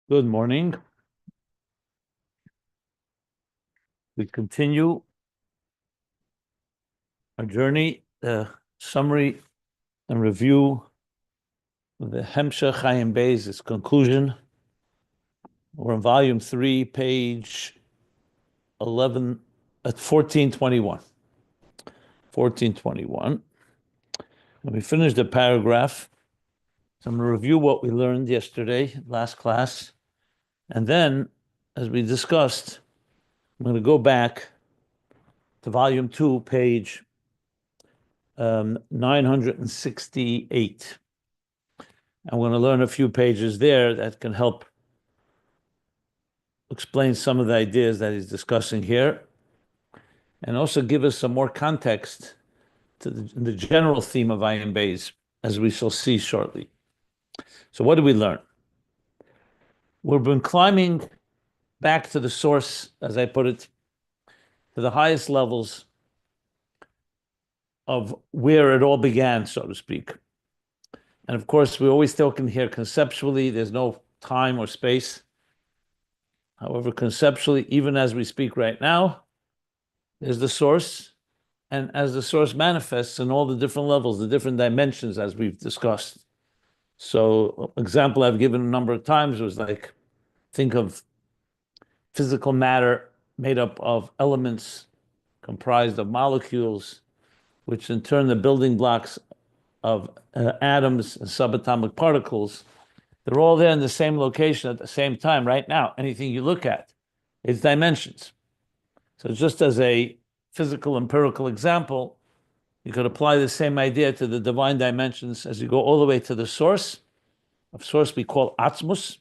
Good morning. We continue our journey, summary and review of the Hemshech Ayin Beis, its conclusion. We're in volume 3, page 11, at 1421. 1421. And we finished the paragraph. So I'm going to review what we learned yesterday, last class. And then, as we discussed, I'm going to go back to volume 2, page 968. I'm going to learn a few pages there that can help explain some of the ideas that he's discussing here, and also give us some more context to the general theme of Ayin Beis, as we shall see shortly. So what did we learn? We've been climbing back to the source, as I put it, to the highest levels of where it all began, so to speak. And of course, we're always talking here conceptually. There's no time or space. However, conceptually, even as we speak right now, there's the source. And as the source manifests in all the different levels, the different dimensions, as we've discussed. So, example I've given a number of times was like, think of physical matter made up of elements comprised of molecules, which in turn the building blocks of atoms and subatomic particles. They're all there in the same location at the same time right now. Anything you look at, it's dimensions. So just as a physical empirical example, you could apply the same idea to the divine dimensions as you go all the way to the source. Of source we call Atzmus,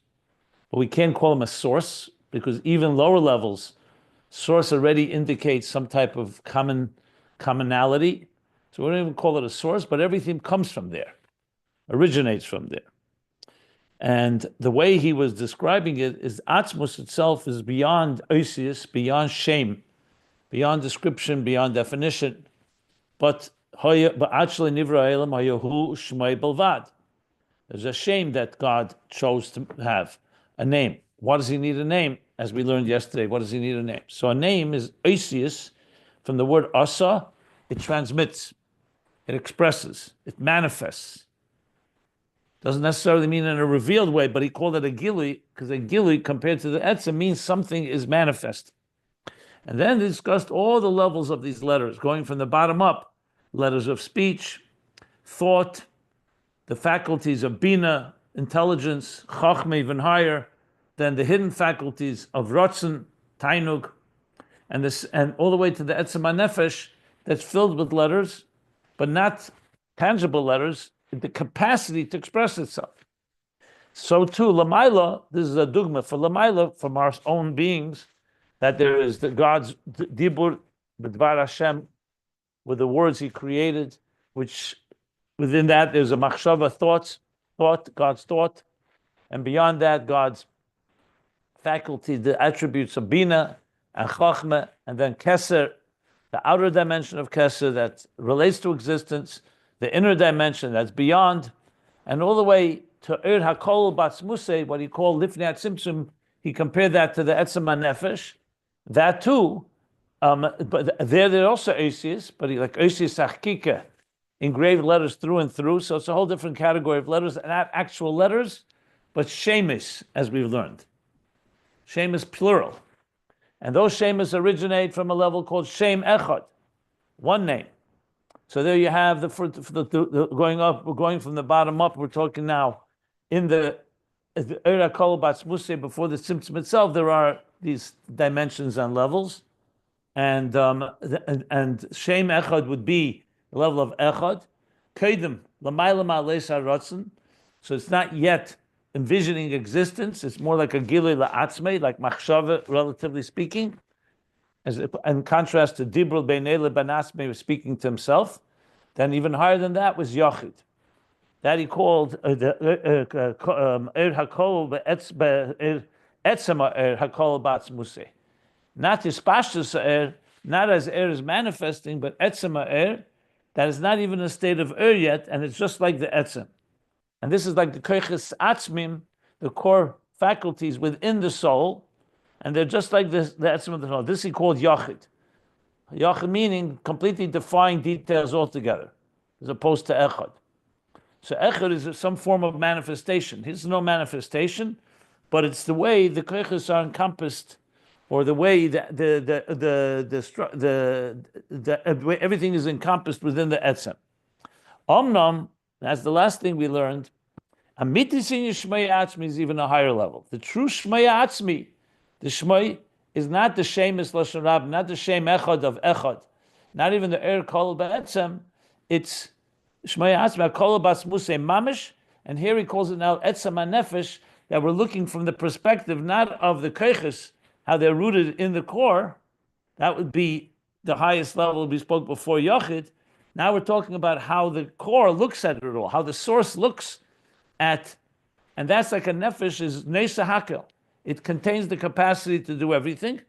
but we can't call them a source because even lower levels, source already indicates some type of commonality. So we don't even call it a source, but everything comes from there, originates from there. And the way he was describing it is Atzmus itself is beyond oisius, beyond shame, beyond description, beyond definition. But actually, Nivra Elam Hayahu Shmei Belvad. There's a shame that God chose to have a name. Why does he need a name? As we learned yesterday, what does he need a name? So a name is oisius, from the word asa, it transmits, it expresses, it manifests. Doesn't necessarily mean in a revealed way, but he called it a gili, because a gili compared to the etzem means something is manifest. And then he discussed all the levels of these letters, going from the bottom up, letters of speech, thought, the faculties of bina, intelligence, chachma even higher, then the hidden faculties of rotzen, tainug, and all the way to the etzem hanefesh that's filled with letters, but not tangible letters, the capacity to express itself. So too, Lamaila, this is a dogma for Lamaila, from our own beings, that there is the God's dibur, b'dvar Hashem, with the words he created, which within that there's a machshava thought, God's thought, and beyond that, God's faculty, the attributes of bina and chachma, and then keser, the outer dimension of keser that relates to existence, the inner dimension that's beyond, and all the way to hakol batzmuse, what he called lifnei tzimtzum. He compared that to the etzem hanefesh. That too, but they're also oisius, but like oisius achkika, engraved letters through and through. So it's a whole different category of letters, not actual letters, but shemis, as we've learned. Shemis plural, and those shemis originate from a level called shem echad, one name. So there you have the going up. We're going from the bottom up. We're talking now in the Eira Kol Batzmuse, before the Tzimtzum itself. There are these dimensions and levels, and Shem Echad would be the level of Echad. Kedem Lamayla Ma'aleis HaRatzon. So it's not yet envisioning existence. It's more like a Gilui La'atzmei, like Machshava, relatively speaking. As in contrast to Dibrul Beinele Banasme, speaking to himself. Then even higher than that was Yochid. That he called Er Hakol Etzema Er Hakol Batzmuse. Not his Pashtus Er, not as Er is manifesting, but Etzema Er, that is not even a state of yet, and it's just like the etzem. And this is like the koiches atzmim, the core faculties within the soul, and they're just like this. That's what the soul. This he called Yachid. Yachid meaning completely defying details altogether, as opposed to Echad. So Echad is some form of manifestation. Here's no manifestation, but it's the way the koiches are encompassed, or the way the way everything is encompassed within the etzem. Omnam, that's the last thing we learned. Amitis in Shmei Atzmi is even a higher level. The true Shmei Atzmi, the Shmei is not the Shemus Lashon Rab, not the Shem Echad of Echad, not even the Er Kol Ba'etzem. It's Shmei Atzmi Kol Basmuse Mamish, and here he calls it now Etzem HaNefesh, that we're looking from the perspective not of the koiches, how they're rooted in the core. That would be the highest level we spoke before Yachid. Now we're talking about how the core looks at it all, how the source looks at, and that's like a nefesh is neisa hakel. It contains the capacity to do everything,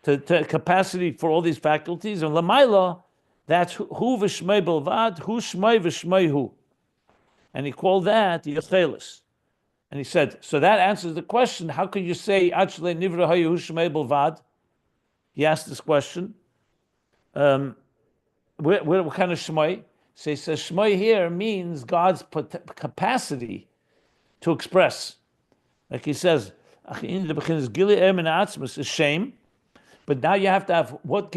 to capacity for all these faculties. And lamaila, that's hu v'shmei belvad, hu shmei v'shmei hu. And he called that Yecholes. And he said, so that answers the question, how could you say actually nivra hayu hu shmei belvad? He asked this question. What kind of shmei? So he says shmei here means God's capacity to express. Like he says, is shame, but now you have to have what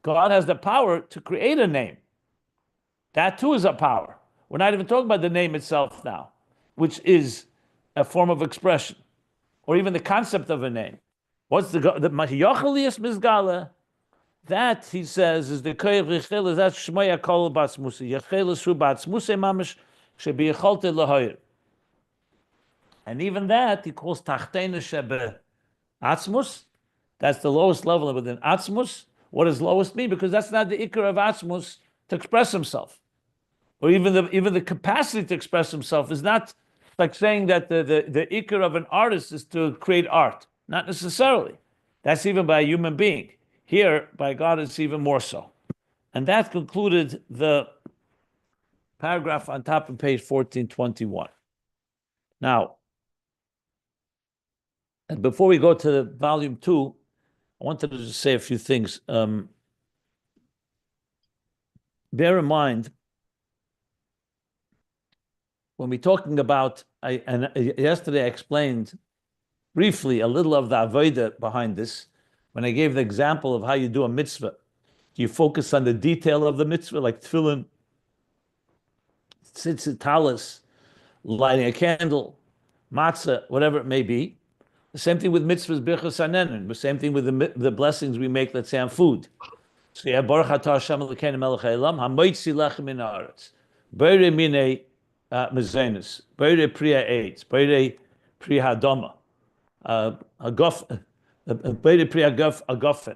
God has the power to create a name. That too is a power. We're not even talking about the name itself now, which is a form of expression, or even the concept of a name. What's the Yecholes Mizgala? That, he says, is the koyach Yecholes. That's Shmei Kol Batzmuse. Yecholes Hu Batzmuse Mamish Shebi Yecholte Lahoyer. And even that he calls Tachteina Shebe Atzmus. That's the lowest level within Atzmus. What does lowest mean? Because that's not the ikar of Atzmus to express himself, or even the capacity to express himself is not like saying that the ikar of an artist is to create art. Not necessarily. That's even by a human being. Here, by God, it's even more so. And that concluded the paragraph on top of page 1421. Now, and before we go to volume 2, I wanted to just say a few things. Bear in mind, when we're talking about, yesterday I explained briefly a little of the avodah behind this, when I gave the example of how you do a mitzvah. Do you focus on the detail of the mitzvah, like tefillin, tzitzit, talis, lighting a candle, matzah, whatever it may be? The same thing with mitzvahs, birchas hanenin. The same thing with the blessings we make, let's say, on food. So yeah, Baruch atah Hashem Elokeinu melech haolam, hamoitzi lechem min haaretz, beirei minei mezenos, beirei priya eitz, beirei priya hadoma, beirei priya agofen.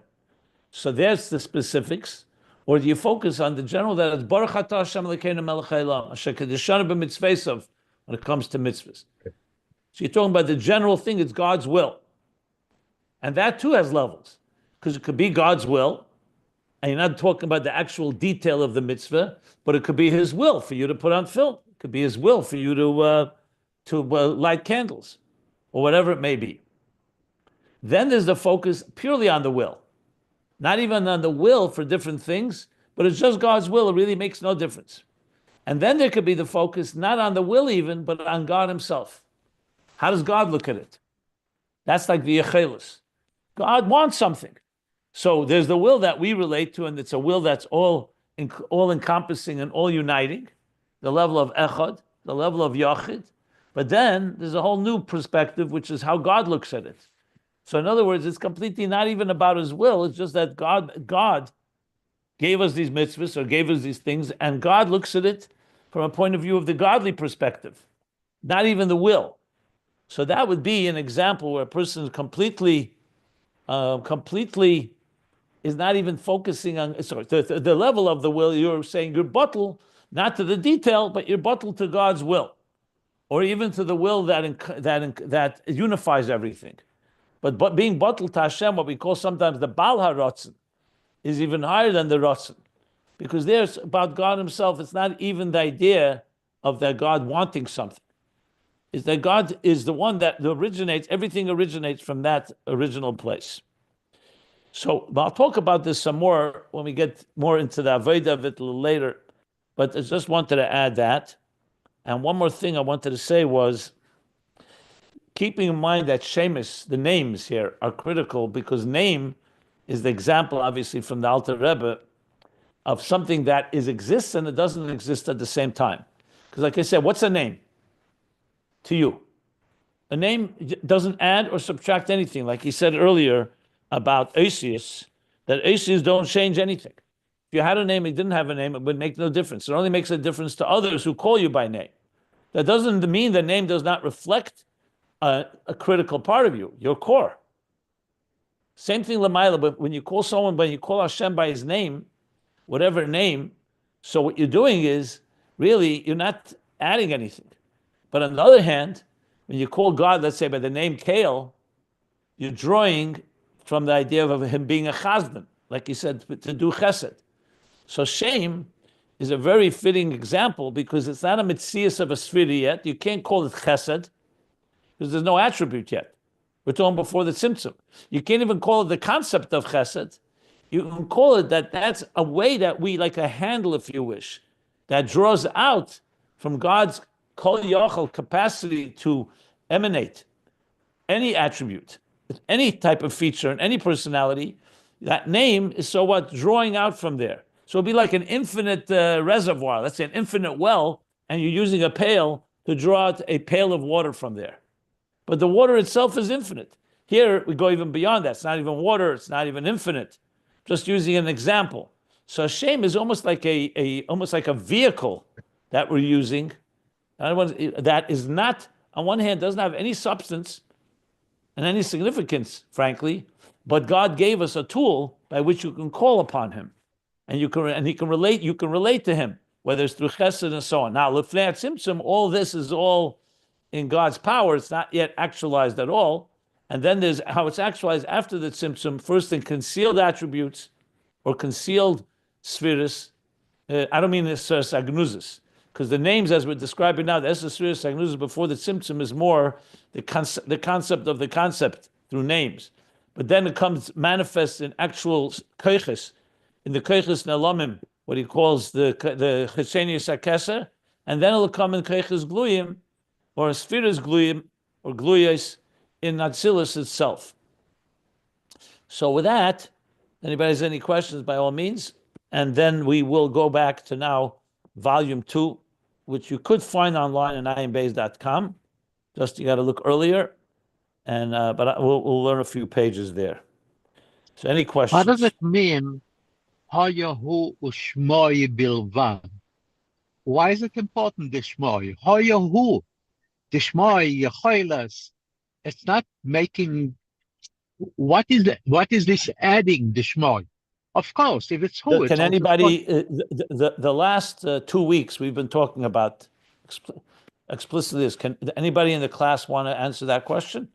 So there's the specifics. Or do you focus on the general, that it's Baruch atah Hashem Elokeinu melech haolam, asher kedeshanu b'mitzveisav, when it comes to mitzvahs. So you're talking about the general thing, it's God's will. And that too has levels. Because it could be God's will, and you're not talking about the actual detail of the mitzvah, but it could be His will for you to put on film. It could be His will for you to light candles, or whatever it may be. Then there's the focus purely on the will. Not even on the will for different things, but it's just God's will. It really makes no difference. And then there could be the focus not on the will even, but on God Himself. How does God look at it? That's like the Yecholes. God wants something. So there's the will that we relate to, and it's a will that's all encompassing and all uniting, the level of Echad, the level of Yachid. But then there's a whole new perspective, which is how God looks at it. So in other words, it's completely not even about His will. It's just that God gave us these mitzvahs, or gave us these things, and God looks at it from a point of view of the godly perspective, not even the will. So that would be an example where a person is completely is not even focusing on, sorry, the level of the will. You're saying you're bottled, not to the detail, but you're bottled to God's will, or even to the will that unifies everything. But being bottled to Hashem, what we call sometimes the Baal HaRatzon, is even higher than the Ratzon, because there's about God Himself. It's not even the idea of that God wanting something. is that God is the one that originates, everything originates from that original place. So I'll talk about this some more when we get more into the Avodah of it a little later, but I just wanted to add that. And one more thing I wanted to say was, keeping in mind that Shemus, the names here, are critical because name is the example, obviously, from the Alter Rebbe of something that exists and it doesn't exist at the same time. Because like I said, what's a name to you? A name doesn't add or subtract anything. Like he said earlier about Asius, that Asius don't change anything. If you had a name and didn't have a name, it would make no difference. It only makes a difference to others who call you by name. That doesn't mean the name does not reflect a critical part of you, your core. Same thing, Lamaila, but when you call someone, when you call Hashem by his name, whatever name, so what you're doing is, really, you're not adding anything. But on the other hand, when you call God, let's say by the name Kale, you're drawing from the idea of him being a chazdan, like he said, to do chesed. So shame is a very fitting example because it's not a mitzias of a sfira yet. You can't call it chesed because there's no attribute yet. We're talking before the tzimtzum. You can't even call it the concept of chesed. You can call it that's a way that we, like a handle, if you wish, that draws out from God's kol yachol capacity to emanate any attribute, any type of feature, and any personality. That name is so what drawing out from there. So it'd be like an infinite reservoir, let's say an infinite well, and you're using a pail to draw out a pail of water from there. But the water itself is infinite. Here we go even beyond that. It's not even water. It's not even infinite. Just using an example. So Hashem is almost like a vehicle that we're using. That is not, on one hand, doesn't have any substance and any significance, frankly, but God gave us a tool by which you can call upon him. And you can relate to him, whether it's through chesed and so on. Now, lefnei tzimtzum, all this is all in God's power. It's not yet actualized at all. And then there's how it's actualized after the tzimtzum, first in concealed attributes or concealed spheres. I don't mean this sagnuzis, because the names as we're describing now, the spheres sagnuzis before the tzimtzum is more the concept of the concept through names. But then it comes manifest in actual koiches, in the koiches nelamim, what he calls the chesenius hakeser, and then it'll come in koiches gluyim, or spheres gluyim, or gluyos, in Atzilus itself. So with that, anybody has any questions, by all means, and then we will go back to now volume 2, which you could find online at ayinbeis.com. Just you got to look earlier, and but we'll learn a few pages there. So any questions? What does it mean, Hayahu Ushmoi Bilvan? Why is it important, the Shmoi? Hayahu, the Shmoi, Yecholes. It's not making. What is this adding, the Shmoi? Of course, if it's who, Can anybody? The last 2 weeks we've been talking about explicitly this. Can anybody in the class want to answer that question?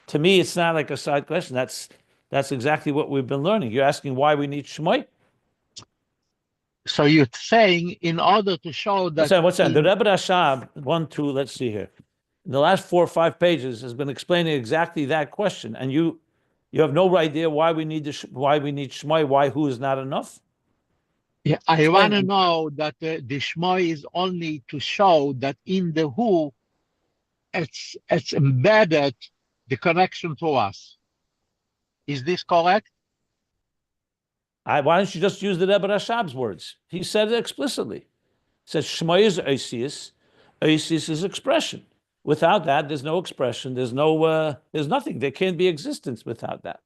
To me, it's not like a side question. That's exactly what we've been learning. You're asking why we need Shmoi? So you're saying in order to show that. What's that? The Rebbe Rashab, 1, 2, let's see here. The last 4 or 5 pages has been explaining exactly that question, and you have no idea why we need Shmoi, why who is not enough? Yeah, I want to know that the Shmoi is only to show that in the who, it's embedded the connection to us. Is this correct? Why don't you just use the Rebbe Rashab's words? He said it explicitly. He says Shmoi is Oisius. Oisius is expression. Without that, there's no expression. There's nothing. There can't be existence without that.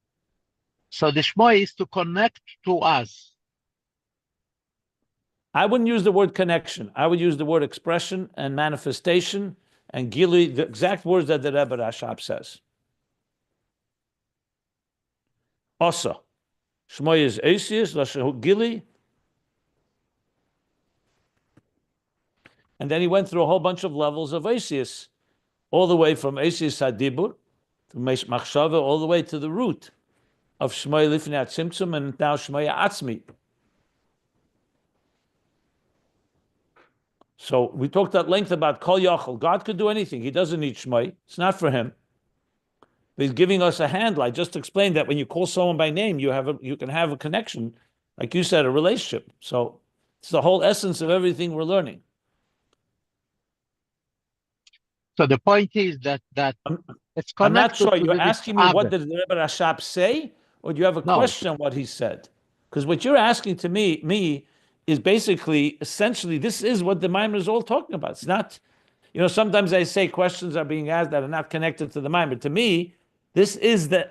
So the Shmoi is to connect to us. I wouldn't use the word connection. I would use the word expression and manifestation and gili, the exact words that the Rebbe Rashab says. Also, Shmoi is Eisius, Lashahu Gili. And then he went through a whole bunch of levels of Eisius, all the way from Eisius Hadibur, to Machshava, all the way to the root of Shmoi Lifnei Tzimtzum, and now Shmoi Atzmi. So we talked at length about Kol Yachol. God could do anything. He doesn't need Shmai. It's not for him. But he's giving us a handle. I just explained that when you call someone by name, you can have a connection, like you said, a relationship. So it's the whole essence of everything we're learning. So the point is that it's I'm not connected sure. to You're the asking me what did the Rebbe Rashab say, or do you have a No. question on what he said? Because what you're asking to me is basically, essentially, this is what the Maimer is all talking about. It's not, sometimes I say questions are being asked that are not connected to the Maimer. To me, this is the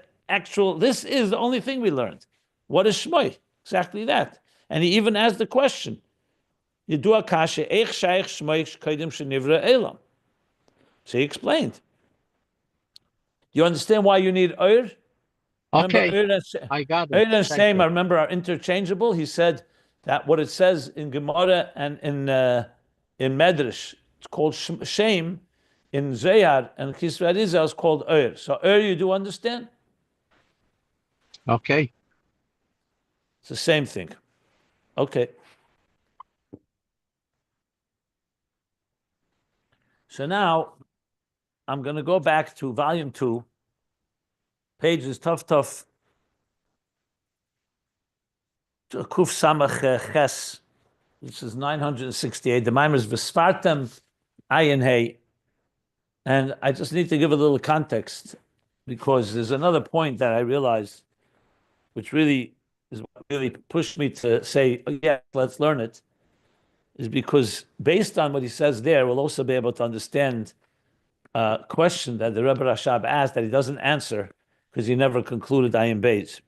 only thing we learned. What is Shmoi? Exactly that. And he even asked the question, Yidu Akasha, Eich Shaykh Shmoi Kaidim Shenivra Elam. So he explained. You understand why you need Ur? Okay, remember, I got Ur it. and Thank Shem, you. I remember, are interchangeable. He said that what it says in Gemara and in Medrash, it's called Shem. In Zayar and Kisra Rizal is called Ur. So Ur, you do understand? Okay. It's the same thing. Okay. So now I'm going to go back to volume 2, pages tough, Kuf Samach Ches, which is 968. The Maimers Vespartem Ayin Hey. And I just need to give a little context because there's another point that I realized, which really is what really pushed me to say, oh, yeah, let's learn it, is because based on what he says there, we'll also be able to understand a question that the Rebbe Rashab asked that he doesn't answer because he never concluded Ayin Beis.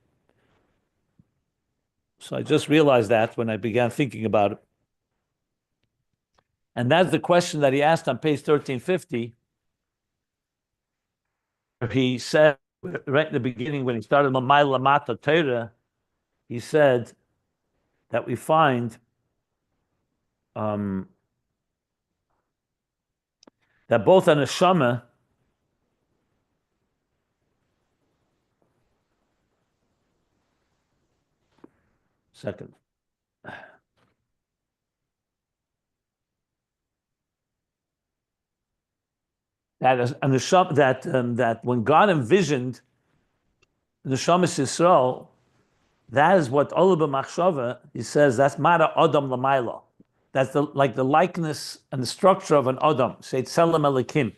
So I just realized that when I began thinking about it. And that's the question that he asked on page 1350. He said, right in the beginning, when he started Mamay Lamata Torah, he said that we find that both an neshama second. That is a neshama, that when God envisioned the Neshamas Yisrael, that is what Olah b'machshava, he says, that's Mara Adam Lamaila. That's like the likeness and the structure of an Adam. Say Tzelem Elikim.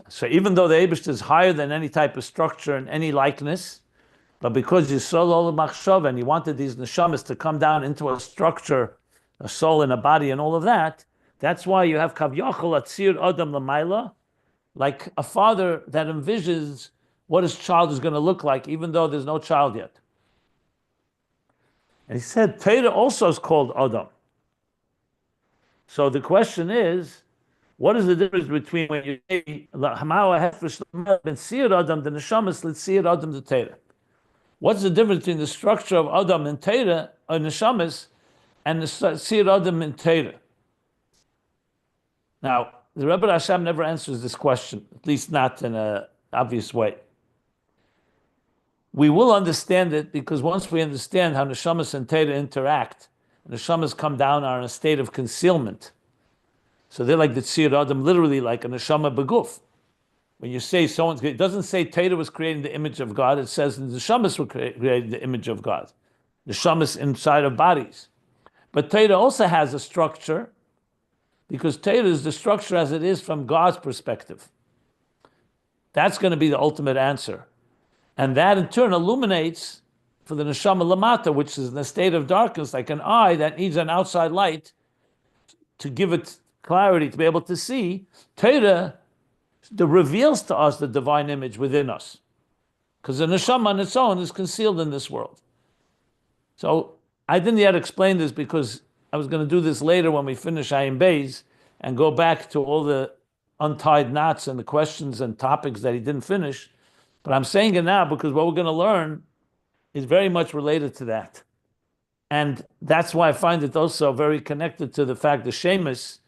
So even though the Eibush is higher than any type of structure and any likeness, but because Yisrael Olah b'machshava, and he wanted these neshamas to come down into a structure, a soul and a body and all of that, that's why you have Kav Yochel Atzir Adam Lamaila, like a father that envisions what his child is going to look like, even though there's no child yet. And he said, Torah also is called Adam. So the question is, what is the difference between when you say, what's the difference between the structure of Adam and Torah, or Neshamas, and the Sir Adam in Torah? Now, the Rebbe Rashab never answers this question, at least not in an obvious way. We will understand it because once we understand how Neshamas and Torah interact, Neshamas come down are in a state of concealment. So they're like the Tzir Adam, literally like a Neshama Beguf. When you say someone's, it doesn't say Torah was creating the image of God, it says the Neshamas were creating the image of God. Neshamas inside of bodies. But Torah also has a structure, because Torah is the structure as it is from God's perspective. That's going to be the ultimate answer. And that in turn illuminates for the neshama lamata, which is in a state of darkness, like an eye that needs an outside light to give it clarity, to be able to see. Torah reveals to us the divine image within us. Because the neshama on its own is concealed in this world. So I didn't yet explain this because I was going to do this later when we finish Ayin Beis and go back to all the untied knots and the questions and topics that he didn't finish. But I'm saying it now because what we're going to learn is very much related to that. And that's why I find it also very connected to the fact that Shemus,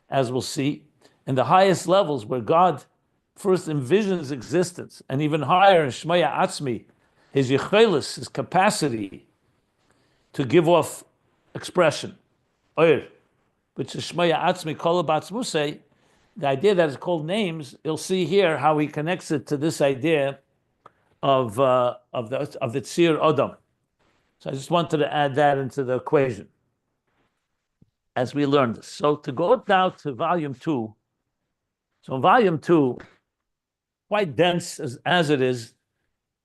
as we'll see, in the highest levels where God first envisions existence, and even higher in Shmaya Atzmi, his Yecholes, his capacity to give off expression, Oir, which is Shmaya Atzmi Kol Batzmusei, the idea that it's called names, you'll see here how he connects it to this idea of the Tzir Adam. So I just wanted to add that into the equation as we learn this. So to go now to volume 2. So in volume 2, quite dense as it is,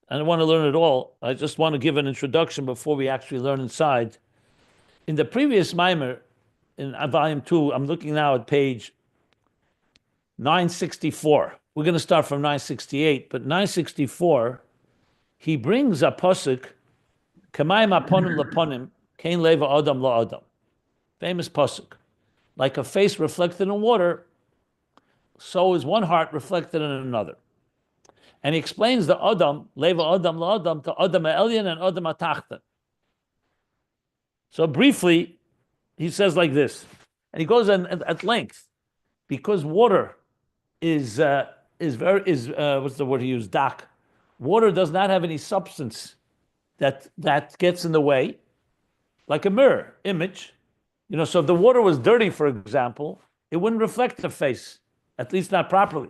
I don't want to learn it all. I just want to give an introduction before we actually learn inside. In the previous mimer, in volume 2, I'm looking now at page 964. We're going to start from 968, but 964, he brings a pasuk, Kamayim aponim laponim, kein leva adam la adam. Famous pasuk. Like a face reflected in water, so is one heart reflected in another. And he explains the adam, leva adam la adam, to adam ha'elyon and adam ha'tachton. So briefly, he says like this, and he goes at length, because water is what's the word he used? Dak. Water does not have any substance that gets in the way, like a mirror image. So if the water was dirty, for example, it wouldn't reflect the face, at least not properly.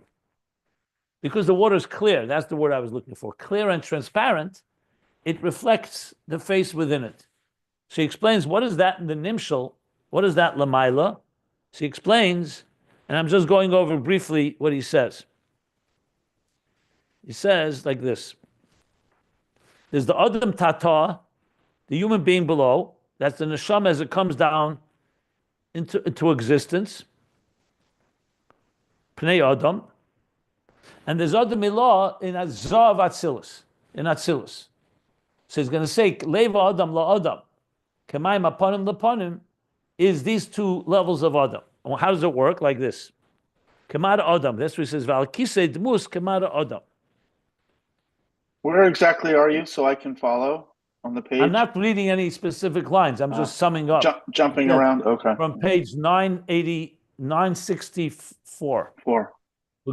Because the water is clear, that's the word I was looking for. Clear and transparent, it reflects the face within it. So he explains, what is that in the nimshal? What is that lamaila? So he explains, and I'm just going over briefly what he says. He says like this. There's the Adam Tata, the human being below. That's the neshama as it comes down into existence. Pnei Adam. And there's Adam Ilah in Azav Atzilus. In Atzilus. So he's going to say, Leva Adam la Adam. Kamayim aponim laponim is these two levels of Adam. Well, how does it work? Like this. Kamada Adam. That's what he says, Val Kisei Dmus Kamada Adam. Where exactly are you so I can follow on the page? I'm not reading any specific lines. I'm just summing up. Jumping around, okay. From page 964. We're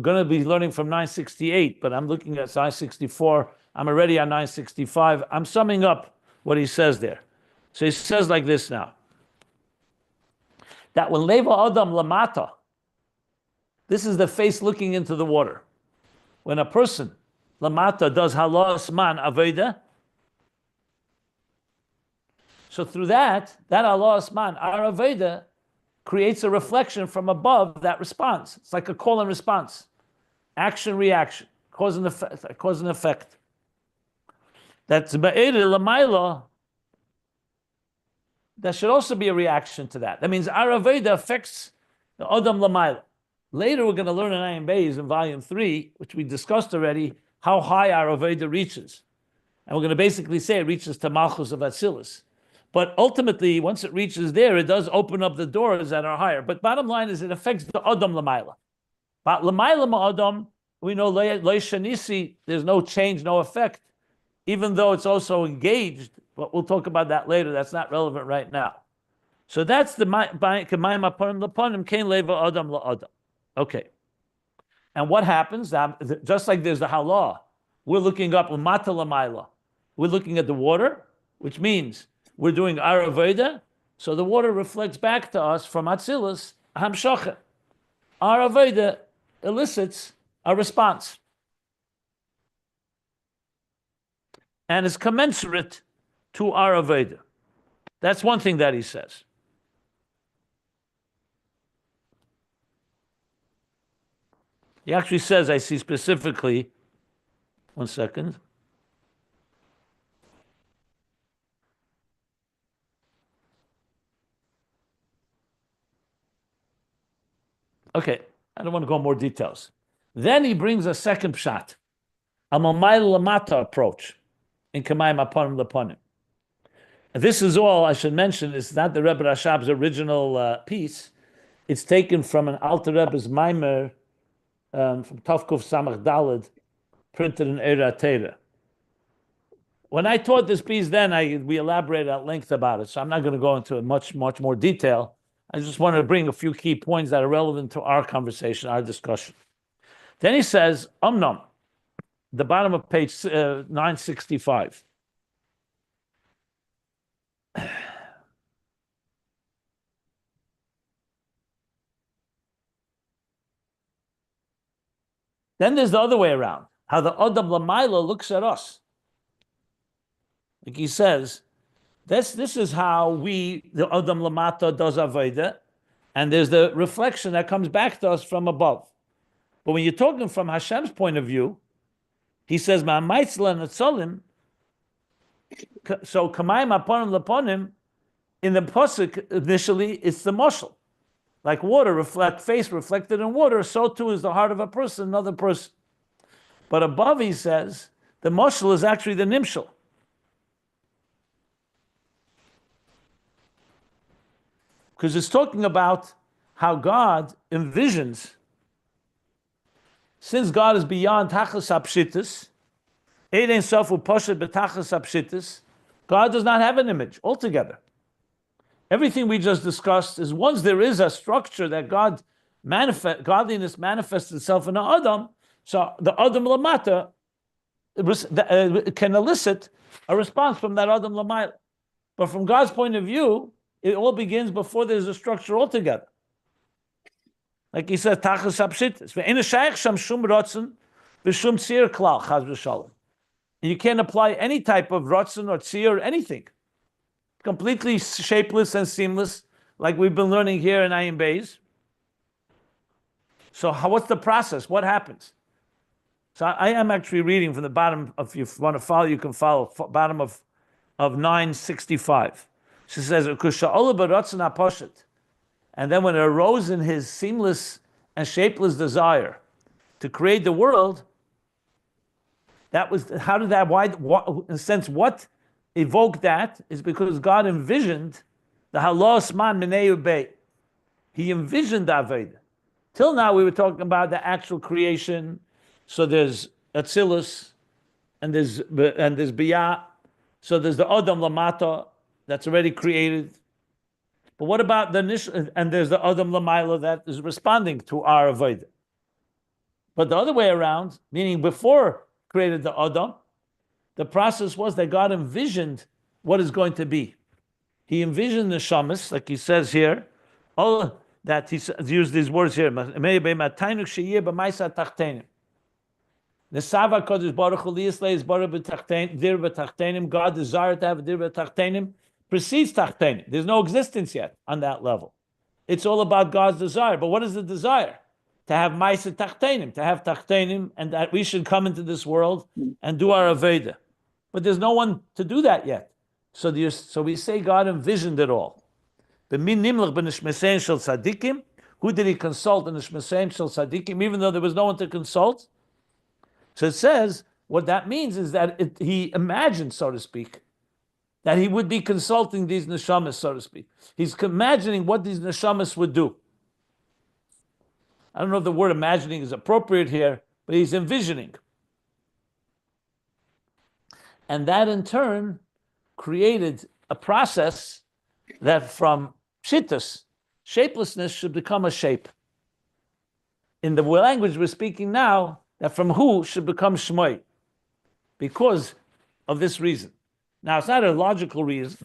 going to be learning from 968, but I'm looking at 964. I'm already on 965. I'm summing up what he says there. So he says like this now. That when Leva Adam Lamata, this is the face looking into the water. When a person Lamata does halas man aveda. So through that halas man, our aveda, creates a reflection from above that response. It's like a call and response. Action, reaction, cause and effect. That's ba'eda lamaila. There should also be a reaction to that. That means our aveda affects the adam lamaila. Later we're going to learn in Ayin Beis in volume 3, which we discussed already, how high our Aveda reaches. And we're going to basically say it reaches to Malchus of Atzilus. But ultimately, once it reaches there, it does open up the doors that are higher. But bottom line is it affects the Adam Lamaila. But Lamaila Ma'adam, we know Leishanisi, there's no change, no effect, even though it's also engaged. But we'll talk about that later. That's not relevant right now. So that's the Kamayim Aponim Laponim, Kain Leva Adam La Adam. Okay. And what happens? Just like there's the halah, we're looking up Lamata Lamaila. We're looking at the water, which means we're doing our Aveda. So the water reflects back to us from Atzilus, Hamshacha. Our Aveda elicits a response. And is commensurate to our Aveda. That's one thing that he says. He actually says, I see specifically, one second. Okay, I don't want to go into more details. Then he brings a second pshat, a Mamayil Lamata approach in Kamayim Aponim Laponim. This is all I should mention, it's not the Rebbe Rashab's original piece. It's taken from an Alter Rebbe's Maimer, from Tavkuf Samach Daled, printed in Eira Teira. When I taught this piece then, we elaborated at length about it, so I'm not going to go into much more detail. I just wanted to bring a few key points that are relevant to our conversation, our discussion. Then he says, Omnom, the bottom of page 965. Then there's the other way around, how the Adam Lamaila looks at us. Like he says, this is how we, the Adam Lamata, does Avodah, and there's the reflection that comes back to us from above. But when you're talking from Hashem's point of view, he says, Ma'amaitzla Natzolim, so Kamayim Aponim Laponim, in the Pasuk, initially, it's the moshel. Like water, face reflected in water, so too is the heart of a person, another person. But above, he says, the moshel is actually the nimshel. Because it's talking about how God envisions, since God is beyond tachlis hapshitis, Ein sofu poshet betachlis hapshitis, God does not have an image altogether. Everything we just discussed is once there is a structure that godliness manifests itself in the Adam, so the Adam Lamata can elicit a response from that Adam Lamayla. But from God's point of view, it all begins before there's a structure altogether. Like he says, Tachlis Hapshitis. You can't apply any type of rotzen or tzir or anything. Completely shapeless and seamless, like we've been learning here in Ayin Beis. So what's the process? What happens? So I am actually reading from the bottom. If you want to follow, you can follow. Bottom of 965. She says, and then when it arose in his seamless and shapeless desire to create the world, that was, how did that, why in a sense, what evoked that is because God envisioned the halos man mineu bey. He envisioned the Aveda. Till now we were talking about the actual creation. So there's Atzilus, and there's Biyah. So there's the Adam Lamata that's already created. But what about the Nish? And there's the Adam Lamaila that is responding to our Aveda. But the other way around, meaning before created the Adam, the process was that God envisioned what is going to be. He envisioned the shamas, like he says here, all that he used these words here. God desired to have a dir b'tachtenim, precedes tachtenim. There's no existence yet on that level. It's all about God's desire. But what is the desire? To have ma'isa tachtenim, to have tachtenim, and that we should come into this world and do our Aveda. But there's no one to do that yet. So we say God envisioned it all. Who did he consult in the Shmeseim Shel Tzadikim, even though there was no one to consult? So it says, what that means is that he imagined, so to speak, that he would be consulting these neshamas, so to speak. He's imagining what these neshamas would do. I don't know if the word imagining is appropriate here, but he's envisioning. And that in turn created a process that from shittus, shapelessness, should become a shape. In the language we're speaking now, that from who should become shmoi, because of this reason. Now it's not a logical reason,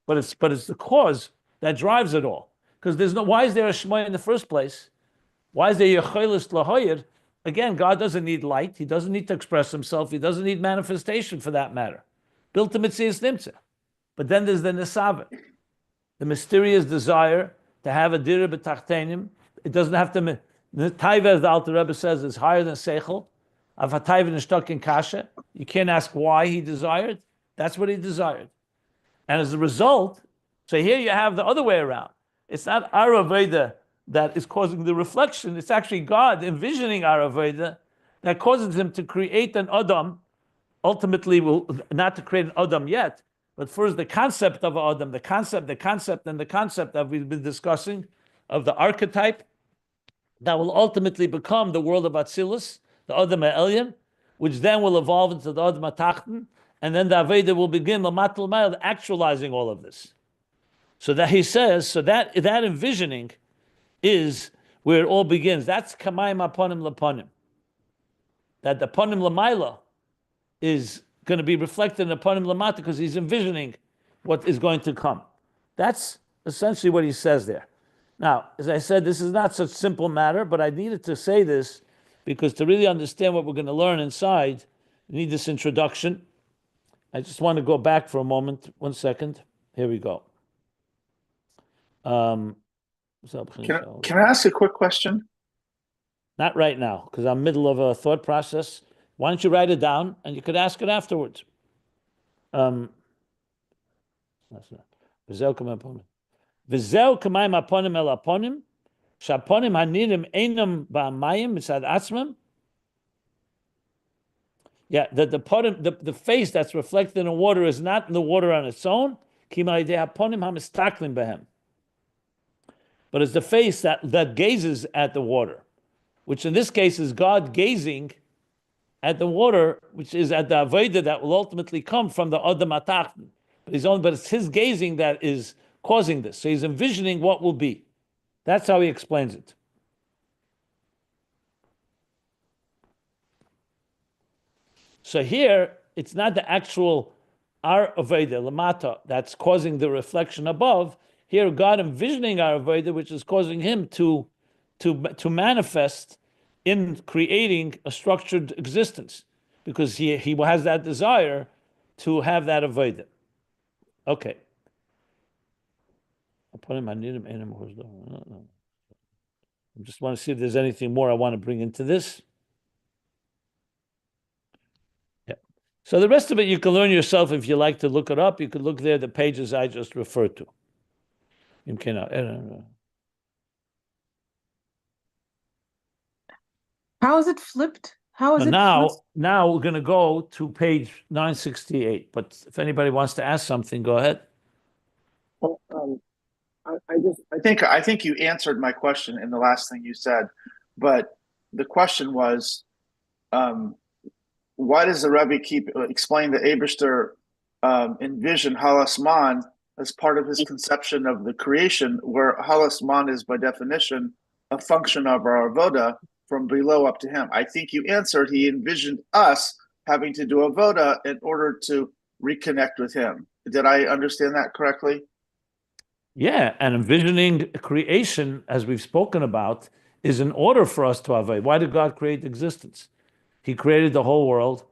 but it's the cause that drives it all. Because why is there a shmoi in the first place? Why is there Yecholes lahoyer? Again, God doesn't need light. He doesn't need to express himself. He doesn't need manifestation for that matter. Built to mitzias nimtza. But then there's the nesava, the mysterious desire to have a dir b'tachtenim. It doesn't have to. The taiva, as the Alter Rebbe says, is higher than seichel. Av hataiva nishtak in kasha. You can't ask why he desired. That's what he desired. And as a result, so here you have the other way around. It's not our Aveda that is causing the reflection. It's actually God envisioning our Aveda that causes him to create an Adam. Ultimately, not to create an Adam yet, but first the concept of Adam, the concept that we've been discussing of the archetype that will ultimately become the world of Atzilus, the Adam Ha'elyon, which then will evolve into the Adam Ha'tachten, and then the Aveda will begin Lamat L'mayel, actualizing all of this. So that he says, so that envisioning is where it all begins. That's Kamayim Aponim Laponim. that the panim lamaila is going to be reflected in the panim lamata because he's envisioning what is going to come. That's essentially what he says there. Now, as I said, this is not such a simple matter, but I needed to say this because to really understand what we're going to learn inside, you need this introduction. I just want to go back for a moment. 1 second. Here we go. Can I ask a quick question? Not right now, because I'm middle of a thought process. Why don't you write it down and you could ask it afterwards? That's not. V'zeu k'mayim aponim el aponim, sh'aponim hanirim einam ba'amayim mitzad atzmam. Yeah, that the face that's reflected in the water is not in the water on its own. But it's the face that gazes at the water, which in this case is God gazing at the water, which is at the Avodah that will ultimately come from the Adam Atachton. But it's his gazing that is causing this. So he's envisioning what will be. That's how he explains it. So here, it's not the actual our Avodah, Lamata, that's causing the reflection above. Here, God envisioning our Avodah, which is causing him to manifest in creating a structured existence, because he has that desire to have that Avodah. Okay. I just want to see if there's anything more I want to bring into this. Yeah. So the rest of it you can learn yourself if you like to look it up. You could look there, the pages I just referred to. How is it flipped? How is it now, flipped? Now we're going to go to page 968. But if anybody wants to ask something, go ahead. Well, I think you answered my question in the last thing you said, but the question was, why does the Rebbe keep explaining the Eibishter envision Halasman as part of his conception of the creation, where Halasman is by definition a function of our avoda from below up to him? I think you answered he envisioned us having to do avoda in order to reconnect with him. Did I understand that correctly? Yeah, and envisioning creation, as we've spoken about, is in order for us to avoid. Why did God create existence? He created the whole world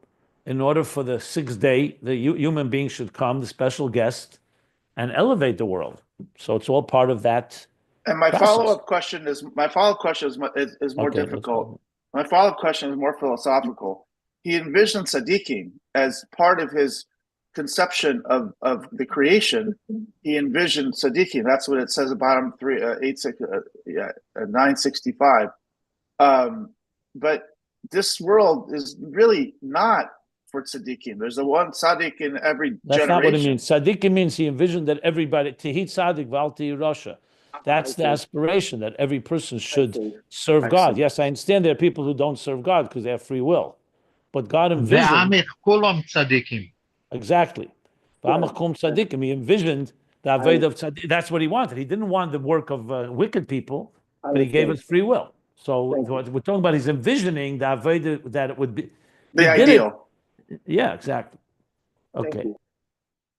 in order for the sixth day, the human being should come, the special guest, and elevate the world. So it's all part of that. And my follow-up question is more difficult. My follow-up question is more philosophical. He envisioned tzaddikim as part of his conception of the creation. He envisioned tzaddikim. That's what it says about him 965. But this world is really not for tzaddikim. There's the one tzaddik in every generation. That's not what it means. Tzaddikim means he envisioned that everybody, Tehit tzaddik v'al Rasha. That's the aspiration, that every person should serve God. Yes, I understand there are people who don't serve God because they have free will. But God envisioned... Exactly. He envisioned the Avodah of tzaddik. That's what he wanted. He didn't want the work of wicked people, but he gave us free will. So what we're talking about is envisioning the Avodah that it would be... The ideal. Yeah, exactly. Okay.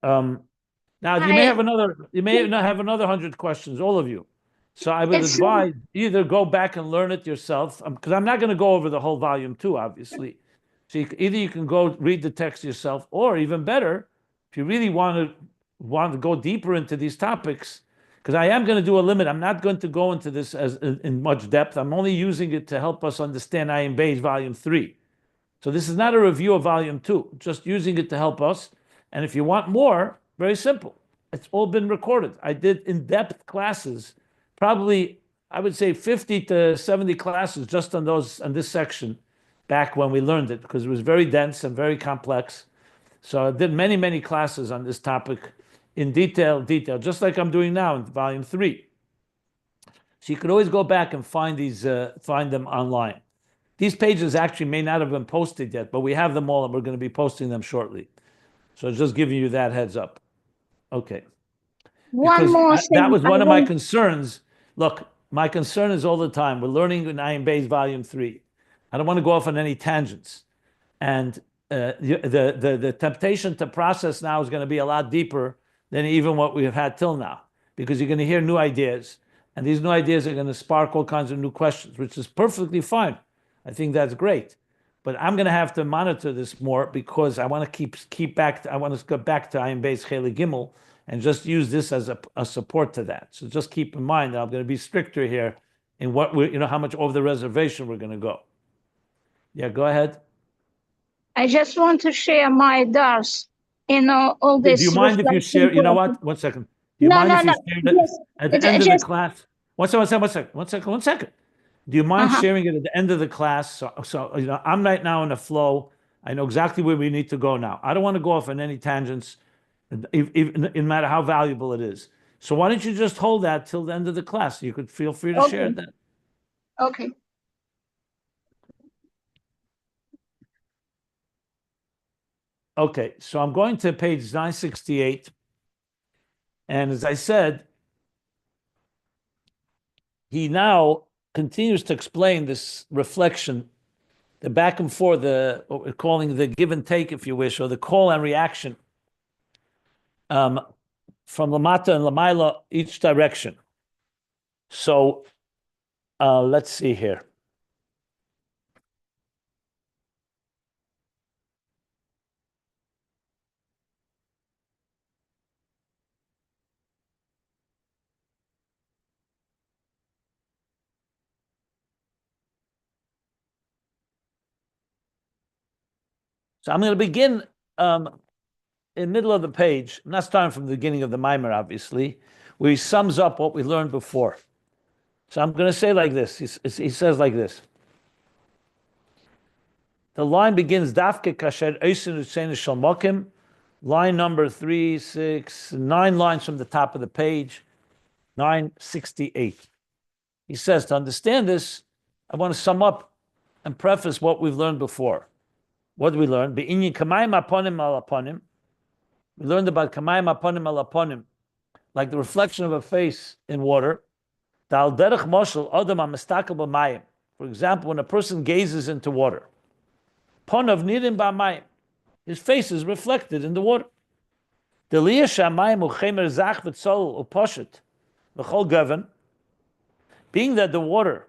Now you may have another 100 questions, all of you. So I would advise either go back and learn it yourself, because I'm not going to go over the whole volume 2, obviously. So either you can go read the text yourself, or even better, if you really want to go deeper into these topics, because I am going to do a limit. I'm not going to go into this in much depth. I'm only using it to help us understand Ayin Beis volume 3. So this is not a review of volume 2, just using it to help us. And if you want more, very simple. It's all been recorded. I did in-depth classes, probably, I would say 50 to 70 classes just on this section back when we learned it, because it was very dense and very complex. So I did many, many classes on this topic in detail, just like I'm doing now in volume 3. So you could always go back and find them online. These pages actually may not have been posted yet, but we have them all and we're going to be posting them shortly. So just giving you that heads up. Okay. One more thing. That was one of my concerns. Look, my concern is all the time. We're learning in Ayin Beis volume 3. I don't want to go off on any tangents. And the temptation to process now is going to be a lot deeper than even what we have had till now, because you're going to hear new ideas, and these new ideas are going to spark all kinds of new questions, which is perfectly fine. I think that's great, but I'm going to have to monitor this more because I want to keep back. I want to go back to Ayin Beis Chele Gimel and just use this as a support to that. So just keep in mind that I'm going to be stricter here in what we, how much over the reservation we're going to go. Yeah, go ahead. I just want to share my dars in all this. Do you mind if you share? You know what? 1 second. Do you mind if you share it at the end of the class? One second. Do you mind sharing it at the end of the class? So I'm right now in a flow. I know exactly where we need to go now. I don't want to go off on any tangents, no matter how valuable it is. So why don't you just hold that till the end of the class? You could feel free to share that. Okay. Okay, so I'm going to page 968. And as I said, he now continues to explain this reflection, the back and forth, what we're calling the give and take, if you wish, or the call and reaction from Lamata and Lamaila, each direction. So let's see here. So I'm going to begin in the middle of the page. I'm not starting from the beginning of the Maimer, obviously, where he sums up what we learned before. So I'm going to say like this. He says like this. The line begins Dafke Kasher Eisin Hussein Shalmokim, line number 3, 6, 9 lines from the top of the page, 968. He says, to understand this, I want to sum up and preface what we've learned before. What did we learn? Be'inyin kamayim aponim al aponim. We learned about kamayim aponim al aponim, like the reflection of a face in water. Dal derech moshel adam hamistakel b'mayim. For example, when a person gazes into water, ponav nirim b'mayim, his face is reflected in the water. Deliyah shamayim uchemer zach v'tzol uposhet v'chol gavan. Being that the water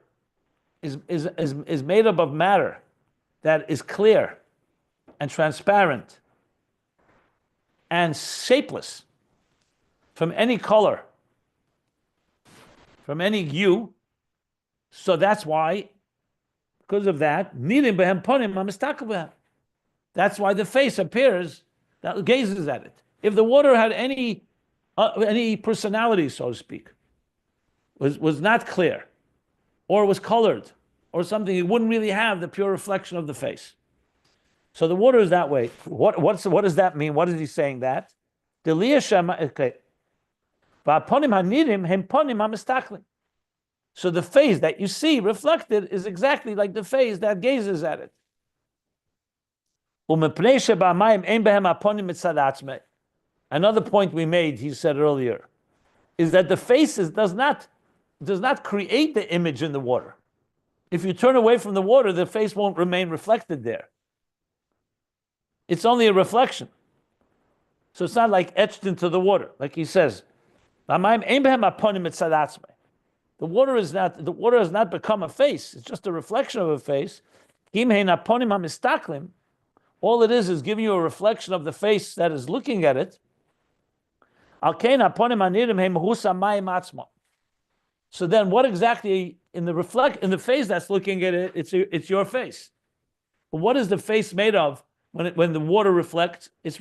is made up of matter that is clear and transparent and shapeless from any color, from any hue. So that's why, because of that, that's why the face appears, that gazes at it. If the water had any personality, so to speak, was not clear, or was colored, or something, it wouldn't really have the pure reflection of the face. So the water is that way. What does that mean? What is he saying that? Okay. So the face that you see reflected is exactly like the face that gazes at it. Another point we made, he said earlier, is that the faces does not create the image in the water. If you turn away from the water, the face won't remain reflected there. It's only a reflection. So it's not like etched into the water, like he says. The water has not become a face. It's just a reflection of a face. All it is giving you a reflection of the face that is looking at it. So then what exactly in the face that's looking at it, it's your face. But what is the face made of when the water reflects? It's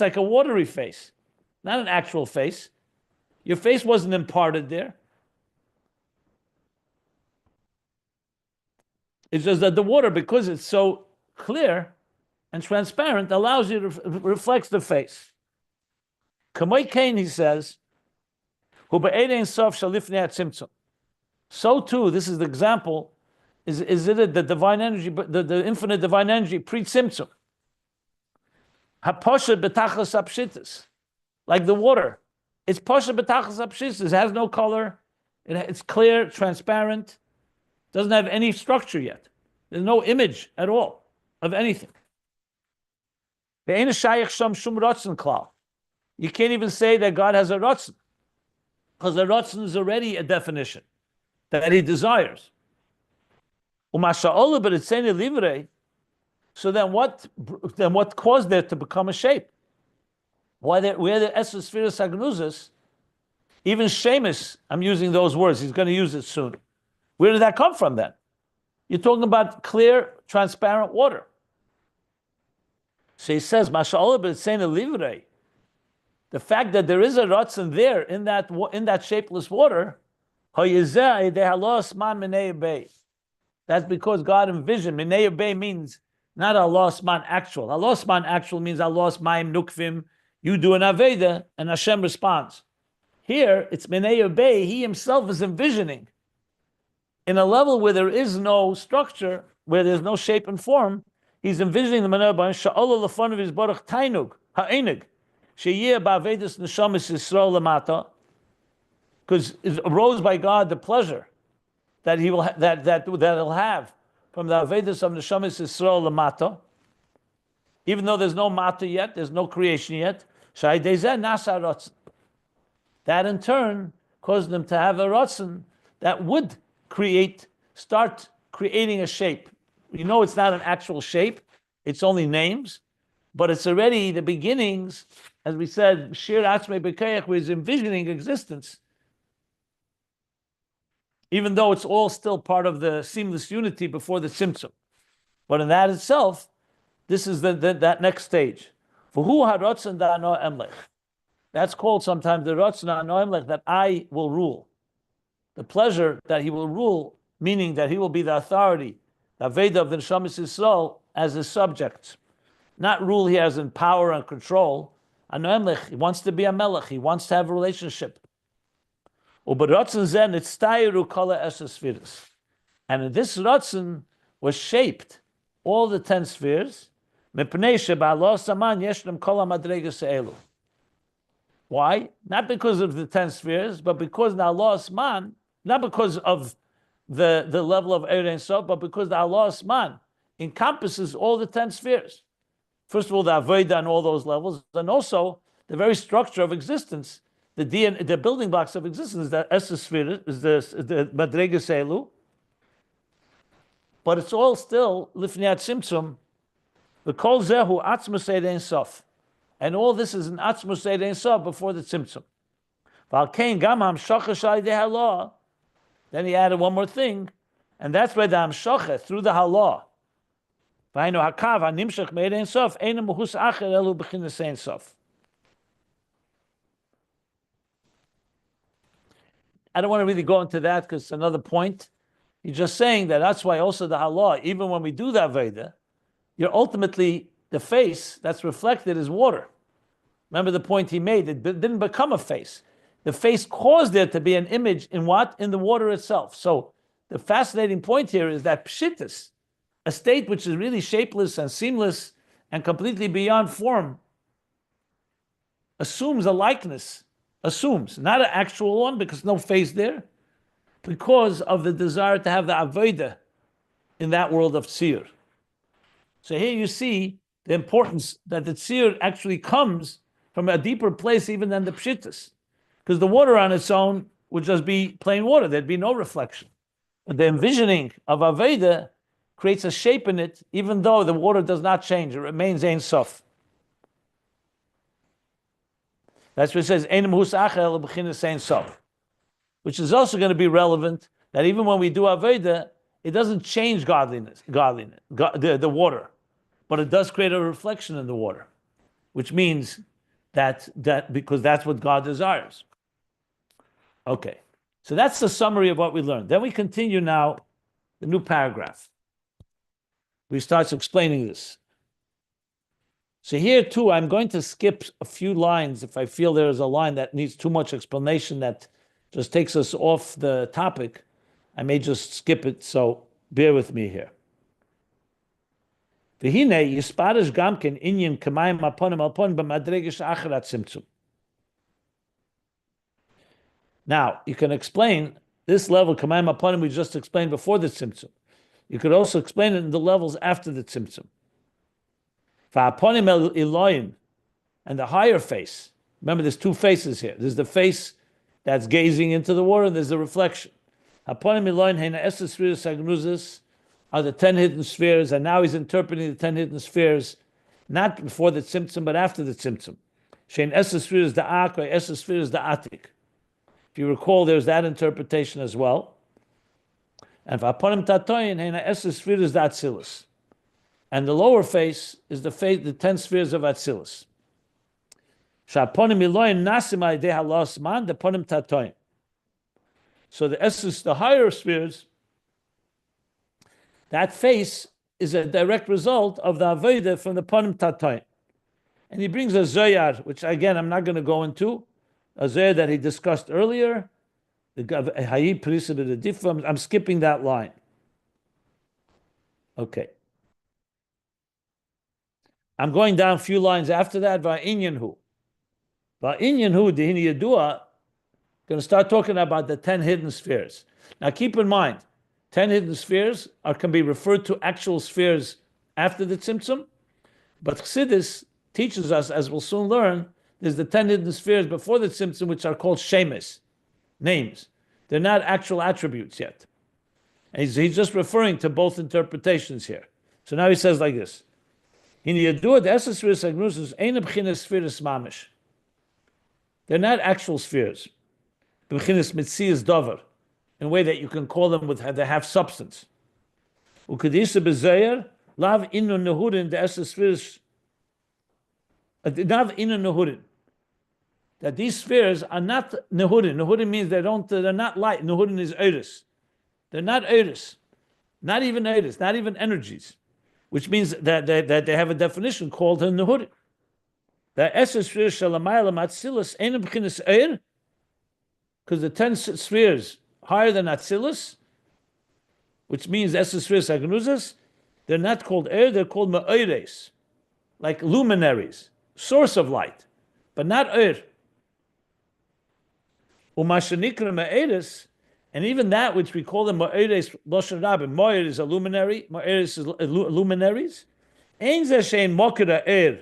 like a watery face, not an actual face. Your face wasn't imparted there. It's just that the water, because it's so clear and transparent, allows you to reflect the face. Kamei Kain, he says, so too, this is the example, is it the divine energy, the infinite divine energy pre-tzimtzum. Haposhet betachas apshitis, like the water. It's poshet betachas apshitis, it has no color, it's clear, transparent, doesn't have any structure yet. There's no image at all of anything. Ve'ein shayach sham shum rotzen klal. You can't even say that God has a rotzen, because a rotzen is already a definition that he desires. Umasha'olah, but it's saying livrei. So then what caused there to become a shape? Where the Yecholes Sefiros Hagnuzos, even Shemus, I'm using those words, he's going to use it soon. Where did that come from then? You're talking about clear, transparent water. So he says, Masha'Allah, but it's saying a livrei. The fact that there is a rotzen there in that shapeless water, that's because God envisioned. Minei Bay means not Allah Osman actual. Allah Osman actual means Allah Osmaim Nukvim. You do an Aveda and Hashem responds. Here, it's Minei Bay. He himself is envisioning in a level where there is no structure, where there's no shape and form. He's envisioning the Minei Bay. Sha'Allah l'fon of his Baruch Tainug ha'enig sheyeh ba'avedus neshamis Yisrael lamata, because it arose by God the pleasure that he will that he'll have from the Avedus of Neshamis Yisrael Lamata, even though there's no Mata yet, there's no creation yet. That in turn caused them to have a Ratzon that would start creating a shape. You know, it's not an actual shape, it's only names, but it's already the beginnings, as we said, Shir Atzmei B'Kayach, where he's envisioning existence. Even though it's all still part of the seamless unity before the Tzimtzum. But in that itself, this is that next stage. That's called sometimes the Ratzon Da'ano Emlech, that I will rule. The pleasure that he will rule, meaning that he will be the authority, the Veda of the Neshamis Yisrael, as his subjects. Not rule he as in power and control. Ano Emlech, he wants to be a Melech, he wants to have a relationship. And in this Ratzon was shaped all the 10 spheres. Why? Not because of the 10 spheres, but because the Allah Asman, not because of the level of Eir Ein Sof, but because the Allah Asman encompasses all the 10 spheres. First of all, the Avodah and all those levels, and also the very structure of existence. The building blocks of existence, the Yecholes Sefiros, is the Madregas Elu, but it's all still Lifnei Tzimtzum. The Kol Zehu Atzmus Eir Ein Sof, and all this is an Atzmus Eir Ein Sof before the Tzimtzum. V'alkein gam hamshacha sh'al yidei halah. Then he added one more thing, and that's where the hamshacha through the halah. V'hainu hakav hanimshach me'eir Ein Sof einu mehus acher elu b'chinas Ein Sof. I don't want to really go into that because it's another point. He's just saying that's why also the halah, even when we do that Veda, you're ultimately, the face that's reflected is water. Remember the point he made, it didn't become a face. The face caused there to be an image in what? In the water itself. So the fascinating point here is that pshittus, a state which is really shapeless and seamless and completely beyond form, assumes a likeness. Assumes, not an actual one, because no face there, because of the desire to have the Avodah in that world of Tzir. So here you see the importance that the Tzir actually comes from a deeper place even than the Pshittas. Because the water on its own would just be plain water, there'd be no reflection. But the envisioning of Avodah creates a shape in it, even though the water does not change, it remains Ein Sof. That's what it says, which is also going to be relevant, that even when we do Aveda, it doesn't change godliness, the water, but it does create a reflection in the water, which means that because that's what God desires. Okay, so that's the summary of what we learned. Then we continue now, the new paragraph. We start explaining this. So here too, I'm going to skip a few lines if I feel there is a line that needs too much explanation that just takes us off the topic. I may just skip it, so bear with me here. Now, you can explain this level, Kamayim Aponim, we just explained before the Tzimtzum. You could also explain it in the levels after the Tzimtzum. Va'aponim el Elohim, and the higher face. Remember, there's two faces here. There's the face that's gazing into the water, and there's the reflection. Haponim Elohim heina esses spheres agnuzis are the 10 hidden spheres, and now he's interpreting the 10 hidden spheres, not before the tzimtzum, but after the tzimtzum. Shein esses spheres da'ak, or esses spheres da'atik. If you recall, there's that interpretation as well. And va'aponim tatoyin heina esses spheres da'atzilus. And the lower face is the 10 spheres of Atzilus. Sha'ponim Elohim nasim alidei halos man deponim tatoyin. So the essence, the higher spheres, that face is a direct result of the avodah from the ponim tatoyin. And he brings a zoyar, which again I'm not going to go into, a zoyar that he discussed earlier. I'm skipping that line. Okay. I'm going down a few lines after that. Va'inyan hu dihini yadua. Going to start talking about the 10 hidden spheres. Now keep in mind, 10 hidden spheres can be referred to actual spheres after the tzimtzum, but Chassidus teaches us, as we'll soon learn, there's the 10 hidden spheres before the tzimtzum, which are called shemes, names. They're not actual attributes yet. And he's just referring to both interpretations here. So now he says like this. They're not actual spheres. In a way that you can call them they have substance. That these spheres are not nehurin. Nehurin means they're not light. Nehurin is eris. They're not eris. Not even eris, not even energies. Which means that they have a definition called a nehurin. The esser spheres shalamayla matzilus ain't b'chinas eir, because the 10 spheres higher than Atzilus, which means esser spheres agnuzas, they're not called eir, they're called ma'eires, like luminaries, source of light, but not eir. Umashanikra ma'eires, and even that which we call them ma'eires losher rabbi, ma'er is a luminary, ma'eires is luminaries. Ein zeh shein mokira eir.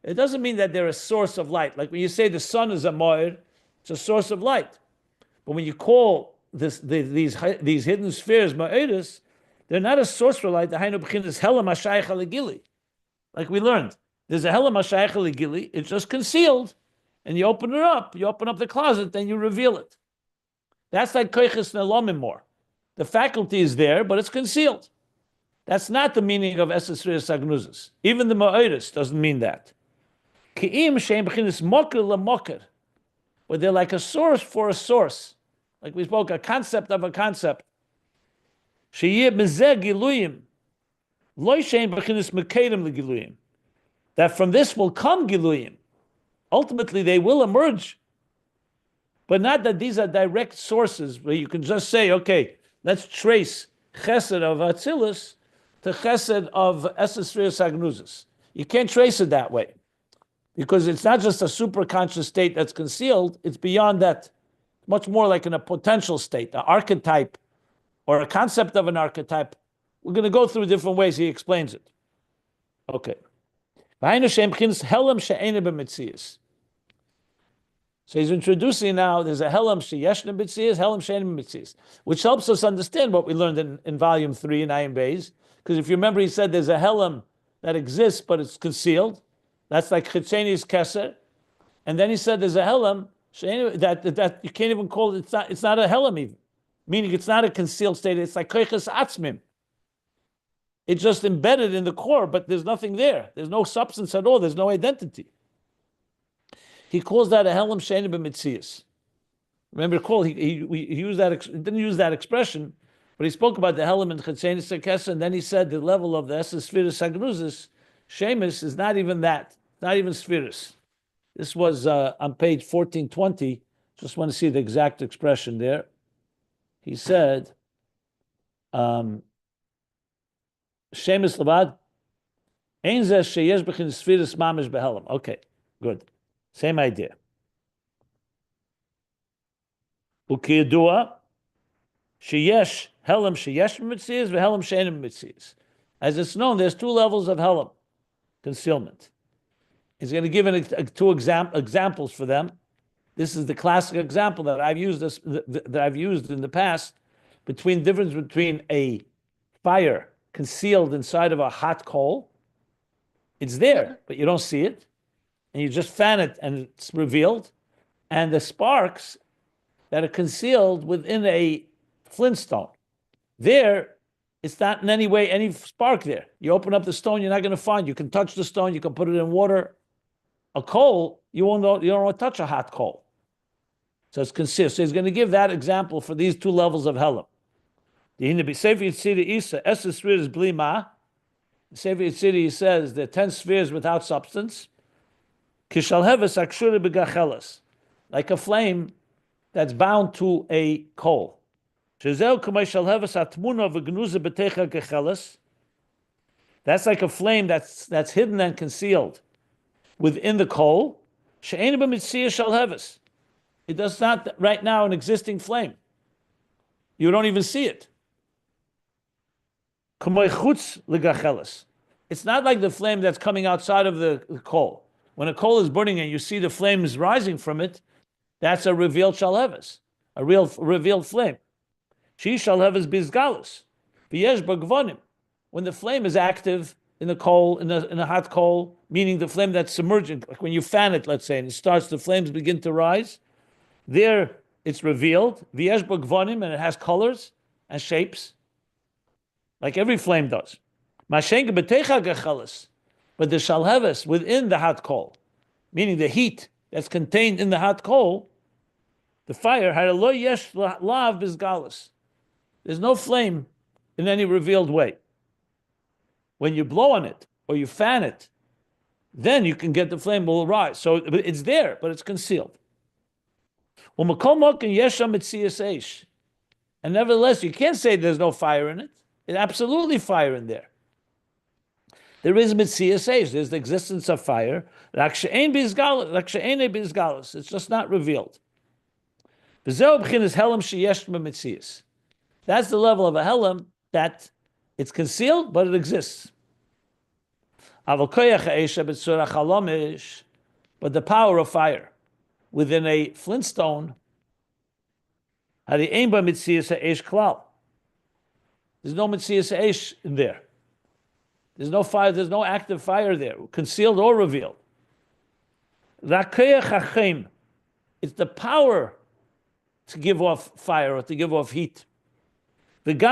It doesn't mean that they're a source of light. Like when you say the sun is a ma'er, it's a source of light. But when you call these hidden spheres ma'eris, they're not a source for light. The hainu b'chinas helam hashayach alegili. Like we learned, there's a helam hashayach alegili. It's just concealed, and you open it up. You open up the closet, then you reveal it. That's like koiches ne'lomim more. The faculty is there, but it's concealed. That's not the meaning of esses spheres agnuzas. Even the ma'eris doesn't mean that. Ki'im she'em b'chinas moker lemoker, where they're like a source for a source. Like we spoke, a concept of a concept. Sheyeh mezeh giluyim, loy she'em b'chinas mekedem legiluyim. That from this will come giluyim. Ultimately, they will emerge. But not that these are direct sources where you can just say, okay, let's trace chesed of Atzilus to chesed of esses spheres agnuzas. You can't trace it that way. Because it's not just a superconscious state that's concealed, it's beyond that. Much more like in a potential state, an archetype, or a concept of an archetype. We're going to go through different ways he explains it. Okay. So he's introducing now, there's a helam sheyeshna b'tzias, helam she'enim b'tzias, which helps us understand what we learned in volume 3 in Ayin Beis. Because if you remember, he said there's a helam that exists, but it's concealed. That's like chitzeni's keser. And then he said there's a helam that you can't even call it, it's not a helam even. Meaning it's not a concealed state, it's like koiches atzmim. It's just embedded in the core, but there's nothing there. There's no substance at all, there's no identity. He calls that a helam she'enim b'mitzias. Remember, recall he used that, didn't use that expression, but he spoke about the helam and chitzeni's keser, and then he said the level of the esses spheres agnuzis, shemus is not even that. Not even spheres. This was on page 1420. Just want to see the exact expression there. He said, Shemus levad, ein zeh sheyesh b'chin spheres mamish behelam. Okay, good. Same idea. Ukiyadua, sheyesh helam sheyesh b'mitzias v'helam she'enim b'mitzias. As it's known, there's two levels of helam. concealment. He's going to give two examples for them. This is the classic example that I've used in the past between difference between a fire concealed inside of a hot coal. It's there, but you don't see it, and you just fan it, and it's revealed. And the sparks that are concealed within a Flint Stone. There, it's not in any way any spark there. You open up the stone, you're not going to find. You can touch the stone, you can put it in water. A coal, you don't want to touch a hot coal. So it's concealed. So he's going to give that example for these two levels of Helam. The Sefer Yitziri Isa, Esser spheres blima. The Sefer Yitziri, he says, there are 10 spheres without substance. Kishalheves akshuri begacheles, like a flame that's bound to a coal. That's like a flame that's hidden and concealed within the coal. It does not right now an existing flame. You don't even see it. It's not like the flame that's coming outside of the coal. When a coal is burning and you see the flames rising from it, that's a revealed shalheves, a real revealed flame. She shalheves bizgalus. When the flame is active in the coal, in a hot coal, meaning the flame that's submerging, like when you fan it, let's say, and it starts, the flames begin to rise. There, it's revealed. V'yesh b'gvonim, and it has colors and shapes, like every flame does. Mashenga b'teicha gecheles, but the shalheves within the hot coal, meaning the heat that's contained in the hot coal, the fire, harelo yesh lav bizgalus. There's no flame in any revealed way. When you blow on it or you fan it, then you can get the flame will rise. So it's there, but it's concealed. And nevertheless, you can't say there's no fire in it. There's absolutely fire in there. There is mitzias eish. There's the existence of fire. It's just not revealed. That's the level of a helam that it's concealed, but it exists. But the power of fire within a Flint Stone, there's no mitzias eish in there. There's no fire, there's no active fire there, concealed or revealed. It's the power to give off fire or to give off heat. And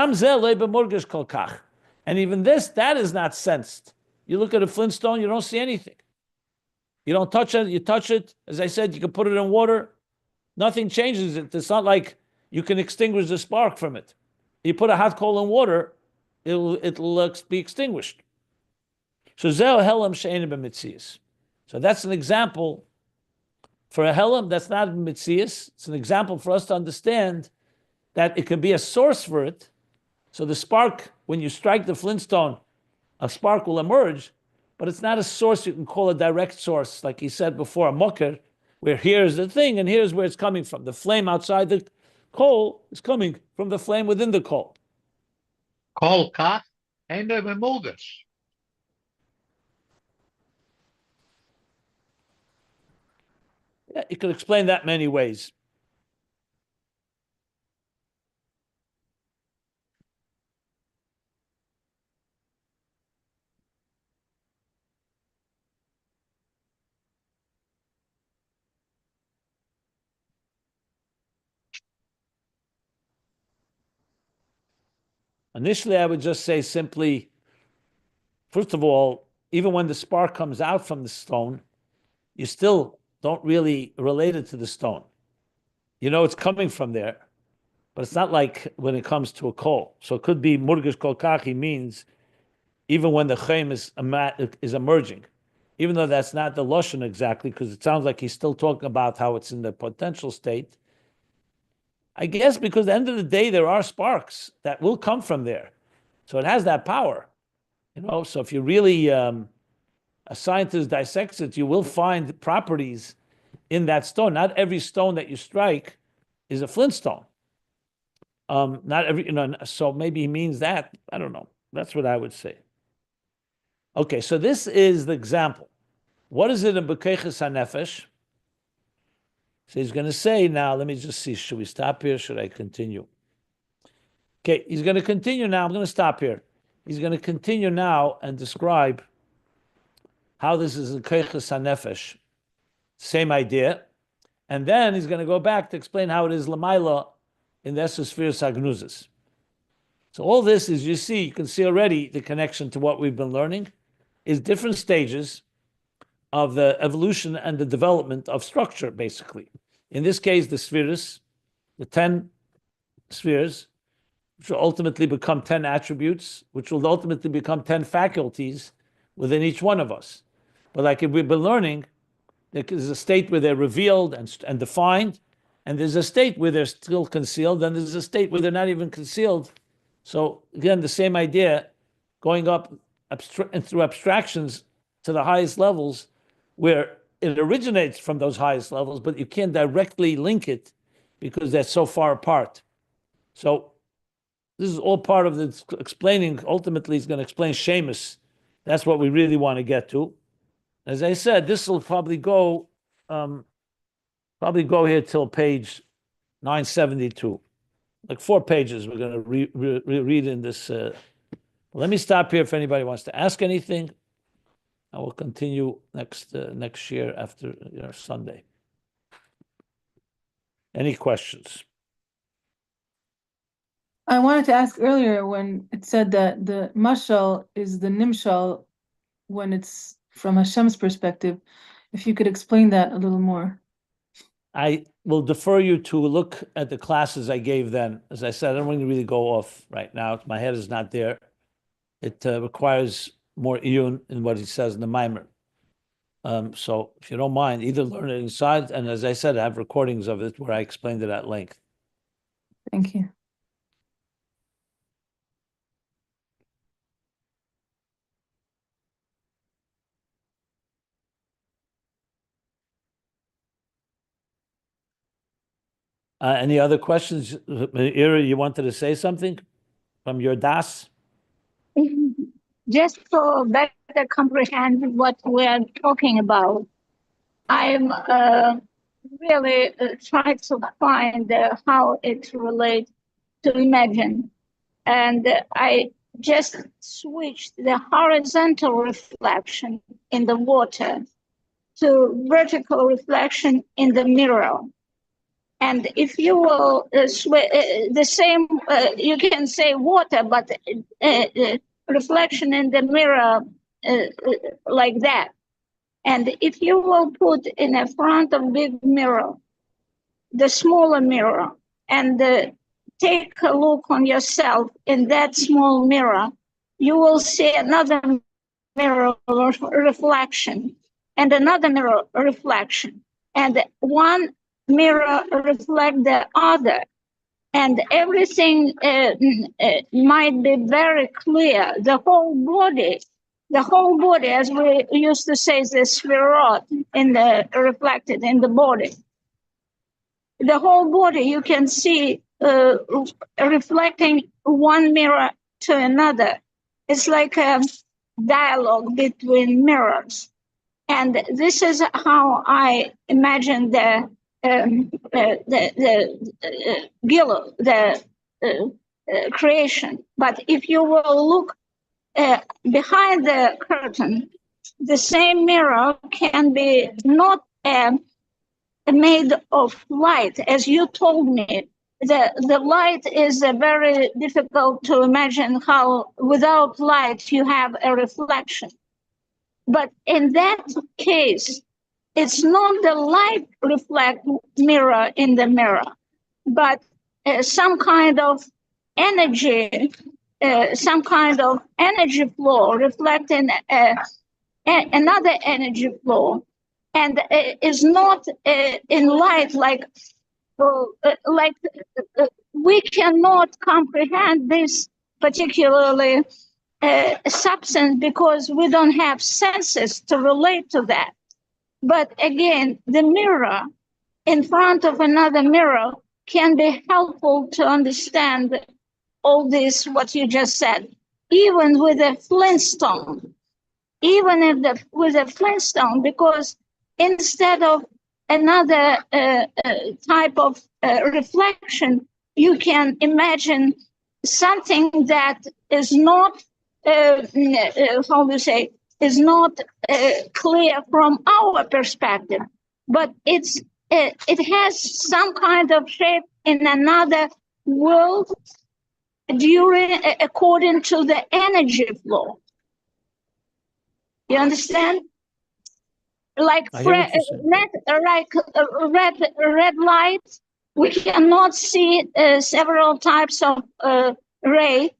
even this, that is not sensed. You look at a Flint Stone, you don't see anything. You don't touch it, you touch it. As I said, you can put it in water. Nothing changes it. It's not like you can extinguish the spark from it. You put a hot coal in water, it'll be extinguished. So that's an example for a helam that's not mitzias. It's an example for us to understand that it could be a source for it. So the spark, when you strike the Flint Stone, a spark will emerge, but it's not a source you can call a direct source, like he said before, a mocker, where here's the thing and here's where it's coming from. The flame outside the coal is coming from the flame within the coal. Kol kach and memulgas. Yeah, you could explain that many ways. Initially, I would just say simply, first of all, even when the spark comes out from the stone, you still don't really relate it to the stone. You know it's coming from there, but it's not like when it comes to a coal. So it could be murgish kol kachi means even when the chaim is emerging, even though that's not the lashon exactly, because it sounds like he's still talking about how it's in the potential state. I guess because at the end of the day, there are sparks that will come from there. So it has that power. So if you really, a scientist dissects it, you will find properties in that stone. Not every stone that you strike is a Flint Stone. Not every, so maybe he means that. I don't know. That's what I would say. Okay, so this is the example. What is it in B'Keiches HaNefesh? So he's going to say now, let me just see, should we stop here? Should I continue? Okay, he's going to continue now. I'm going to stop here. He's going to continue now and describe how this is in Keiches HaNefesh. Same idea. And then he's going to go back to explain how it is Lamaila in the Sefiros Hagnuzis. So all this is, you can see already the connection to what we've been learning is different stages of the evolution and the development of structure, basically. In this case, the spheres, the 10 spheres, which will ultimately become 10 attributes, which will ultimately become 10 faculties within each one of us. But like if we've been learning, there's a state where they're revealed and defined, and there's a state where they're still concealed, and there's a state where they're not even concealed. So again, the same idea, going up through abstractions to the highest levels, where it originates from those highest levels, but you can't directly link it because they're so far apart. So this is all part of the explaining. Ultimately, he's going to explain Shemus. That's what we really want to get to. As I said, this will probably go here till page 972. Like 4 pages we're going to read in this. Let me stop here if anybody wants to ask anything. I will continue next year after Sunday. Any questions? I wanted to ask earlier when it said that the mashal is the nimshal when it's from Hashem's perspective. If you could explain that a little more. I will defer you to look at the classes I gave then. As I said, I don't want to really go off right now. My head is not there. It requires more iyun in what he says in the Maimer. So if you don't mind, either learn it inside, and as I said, I have recordings of it where I explained it at length. Thank you. Any other questions? Ira, you wanted to say something from your das? Just to better comprehend what we are talking about, I'm really trying to find how it relates to imagine. And I just switched the horizontal reflection in the water to vertical reflection in the mirror. And if you will, the same, you can say water, but reflection in the mirror like that. And if you will put in a front of big mirror, the smaller mirror, and take a look on yourself in that small mirror, you will see another mirror reflection and another mirror reflection. And one mirror reflect the other, and everything might be very clear. The whole body, as we used to say, the Sefirot in the reflected in the body. The whole body you can see reflecting one mirror to another. It's like a dialogue between mirrors, and this is how I imagine the Gilul, the creation. But if you will look behind the curtain, the same mirror can be not made of light, as you told me. The light is very difficult to imagine how without light you have a reflection. But in that case, it's not the light reflect mirror in the mirror, but some kind of energy, flow reflecting another energy flow, and is not in light like we cannot comprehend this particularly substance because we don't have senses to relate to that. But again, the mirror in front of another mirror can be helpful to understand all this, what you just said. Even with a Flint Stone, even if with a Flint Stone, because instead of another type of reflection, you can imagine something that is not, how to say, is not clear from our perspective, but it has some kind of shape in another world according to the energy flow. You understand? Like red light, we cannot see several types of ray,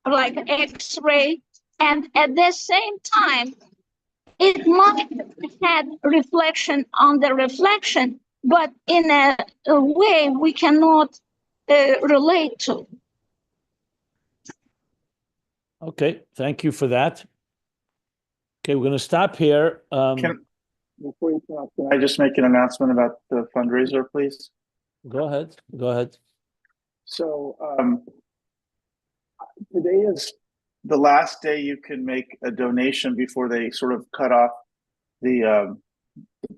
like X-ray, and at the same time, it might have reflection on the reflection, but in a way we cannot relate to. Okay, thank you for that. Okay, we're going to stop here. Before you stop, can I just make an announcement about the fundraiser, please? Go ahead. Go ahead. So today is the last day you can make a donation before they sort of cut off the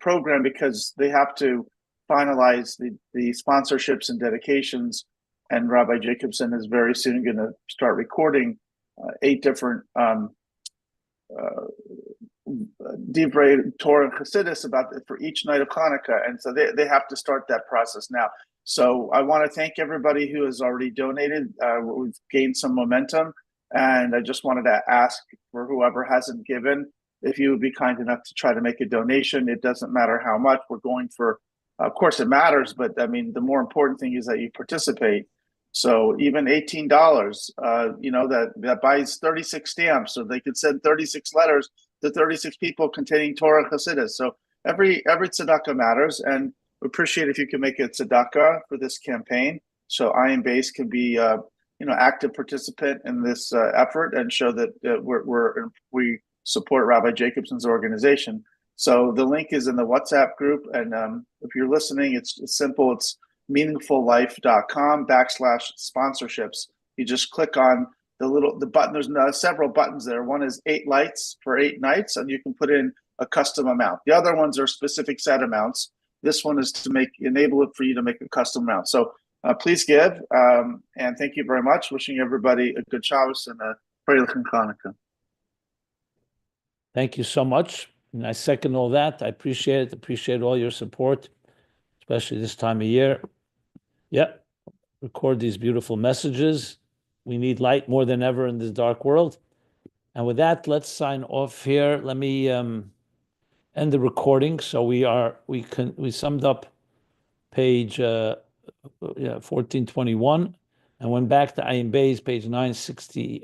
program, because they have to finalize the sponsorships and dedications. And Rabbi Jacobson is very soon going to start recording 8 different Divrei Torah and Chassidus for each night of Hanukkah, and so they have to start that process now. So I want to thank everybody who has already donated. We've gained some momentum, and I just wanted to ask for whoever hasn't given, if you would be kind enough to try to make a donation. It doesn't matter how much. We're going for, of course it matters, but I mean, the more important thing is that you participate. So even $18, that buys 36 stamps, so they could send 36 letters to 36 people containing Torah Chassidus. So every tzedakah matters, and we appreciate if you can make a tzedakah for this campaign, so Ayin Beis can be active participant in this effort and show that we support Rabbi Jacobson's organization. So the link is in the WhatsApp group, and if you're listening, it's simple. It's meaningfullife.com/sponsorships. You just click on the button. There's several buttons there. One is 8 lights for 8 nights, and you can put in a custom amount. The other ones are specific set amounts. This one is to enable it for you to make a custom amount. So please give, and thank you very much. Wishing everybody a good Shabbos and a Freilich Hanukkah. Thank you so much. And I second all that. I appreciate it. Appreciate all your support, especially this time of year. Yep. Record these beautiful messages. We need light more than ever in this dark world. And with that, let's sign off here. Let me end the recording. So we summed up page 1421 and went back to Ayin Beis, page 960.